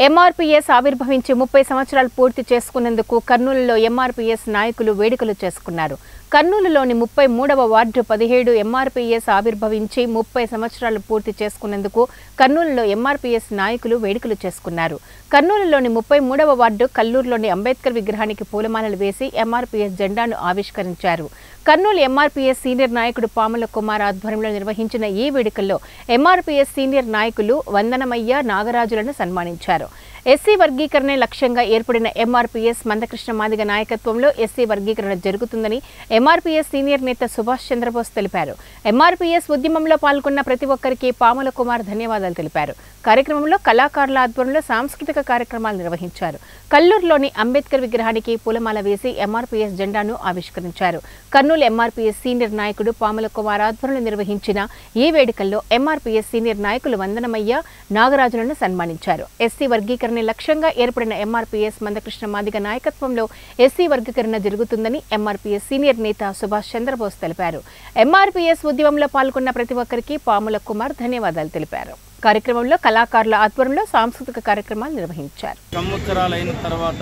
MRPS ఆవిర్భవించి 30 సంవత్సరాలు పూర్తి చేసుకునేందుకు కర్నూలులో ఎంఆర్పీఎస్ నాయకులు వేడుకలు చేసుకున్నారు. కర్నూలులోని 33వ వార్డు 17 ఎంఆర్పీఎస్ ఆవిర్భవించి 30 సంవత్సరాలు పూర్తి చేసుకునేందుకు కర్నూలులో ఎంఆర్పీఎస్ నాయకులు వేడుకలు చేసుకున్నారు. కర్నూలులోని 33వ వార్డు కల్లూరులోని అంబేద్కర్ విగ్రహానికి పూలమాలలు వేసి ఎంఆర్పీఎస్ జెండాను ఆవిష్కరించారు. కర్నూలు ఎంఆర్పీఎస్ సీనియర్ నాయకుడు పాముల కుమార్ ఆధ్వర్యంలో నిర్వహించిన ఈ వేడుకల్లో ఎంఆర్పీఎస్ సీనియర్ నాయకులు వందనమయ్య, నాగరాజులను సన్మానించారు. ఎస్సీ వర్గీకరణే లక్ష్యంగా ఏర్పడిన ఎంఆర్పీఎస్ మందకృష్ణ మాదిగ నాయకత్వంలో ఎస్సీ వర్గీకరణ జరుగుతుందని ఎంఆర్పీఎస్ సీనియర్ నేత సుభాష్ చంద్రబోస్ తెలిపారు. ఎంఆర్పీఎస్ ఉద్యమంలో పాల్గొన్న ప్రతి ఒక్కరికి పాముల కుమార్ ధన్యవాదాలు తెలిపారు. కార్యక్రమంలో కళాకారుల ఆధ్వర్యంలో సాంస్కృతిక కార్యక్రమాలు నిర్వహించారు. కల్లూరులోని అంబేద్కర్ విగ్రహానికి పూలమాల వేసి ఎంఆర్పీఎస్ జెండాను ఆవిష్కరించారు. కర్నూలు ఎంఆర్పీఎస్ సీనియర్ నాయకుడు పాముల కుమార్ ఆధ్వర్యంలో నిర్వహించిన ఈ వేడుకల్లో ఎంఆర్పీఎస్ సీనియర్ నాయకులు వందనమయ్య, నాగరాజులను సన్మానించారు. ఎస్సీ వర్గీకరణ లక్ష్యంగా ఏర్పడిన ఎంఆర్పీఎస్ మందకృష్ణ మాదిగ నాయకత్వంలో ఎస్సీ వర్గీకరణ జరుగుతుందని ఎంఆర్పీఎస్ సీనియర్ నేత సుభాష్ చంద్రబోస్ తెలిపారు. ఎంఆర్పీఎస్ ఉద్యమంలో పాల్గొన్న ప్రతి ఒక్కరికి పాముల కుమార్ ధన్యవాదాలు తెలిపారు. కార్యక్రమంలో కళాకారుల ఆధ్వర్యంలో సాంస్కృతిక కార్యక్రమాలు నిర్వహించారు. సంవత్సరాలైన తర్వాత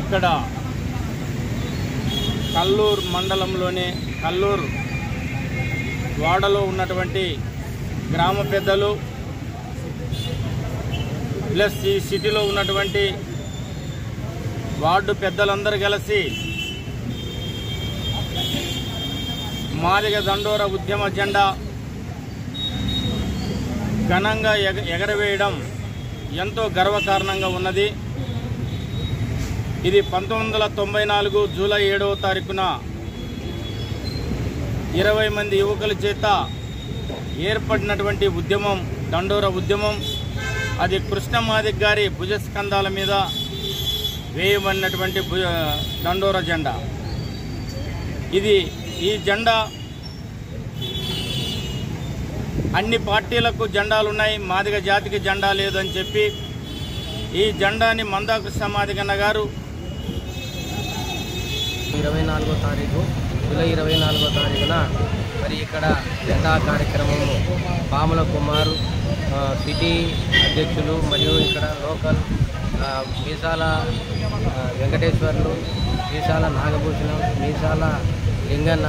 ఇక్కడ కల్లూరు మండలంలోని కల్లూరు వాడలో ఉన్నటువంటి గ్రామ పెద్దలు ప్లస్ ఈ సిటీలో ఉన్నటువంటి వార్డు పెద్దలందరూ కలిసి మాదిగ దండోర ఉద్యమ జెండా ఘనంగా ఎగరవేయడం ఎంతో గర్వకారణంగా ఉన్నది. ఇది 1994 జూలై 7వ తారీఖున 20 మంది యువకుల చేత ఏర్పడినటువంటి ఉద్యమం దండోర ఉద్యమం. అది కృష్ణ మాదిగ గారి భుజస్కంధాల మీద వేయబడినటువంటి దండోర జెండా. ఈ జెండా అన్ని పార్టీలకు జెండాలు ఉన్నాయి, మాదిగ జాతికి జెండా లేదని చెప్పి ఈ జెండాని మందాకృష్ణ మాదిగన్న గారు 24వ తారీఖు జూలై 24వ తారీఖున మరి ఇక్కడ జెండా కార్యక్రమము పాముల కుమారు సిటీ అధ్యక్షులు మరియు ఇక్కడ లోకల్ మీసాల వెంకటేశ్వర్లు, మీసాల నాగభూషణం, మీసాల లింగన్న,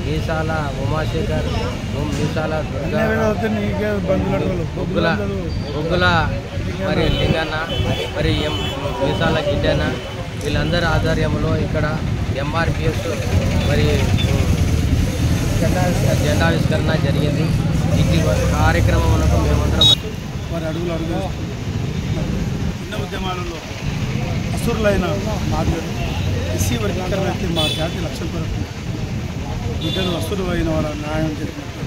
మీసాల ఉమాశేఖర్, మీసాల బొగ్గుల మరి లింగన్న, మరి మీసాల గిడ్డన్న, వీళ్ళందరి ఆధ్వర్యంలో ఇక్కడ ఎంఆర్పీఎస్ మరి జెండావిష్కరణ జరిగింది. ఈ కార్యక్రమంలో మేమందరం వారి అడుగులు ఎన్నో ఉద్యమాలలో అసురులైన మాదిగలు ఎస్సీ వర్గీకరణ అయితే మా జాతి లక్ష్యం కొరకు బిడ్డలు అసురు అయిన వారు న్యాయం జరిగినట్టు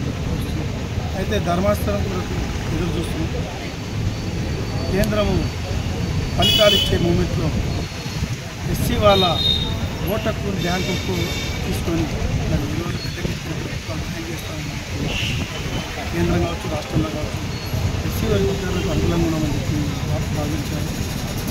అయితే ధర్మాస్థలం కొరకు ఎదురు చూస్తున్నాం. కేంద్రము ఫలితాలు ఇచ్చే మూమెంట్లో ఎస్సీ వాళ్ళ ఓటకు బ్యాంకుకు తీసుకొని మరి ఈరోజు న్యాయం చేస్తూ ఉన్నాం. కేంద్రం కావచ్చు, రాష్ట్రంలో కావచ్చు ఎస్సీ వర్గీకరణకు అనుకూలంగా ఉన్నామని చెప్పి భావించారు.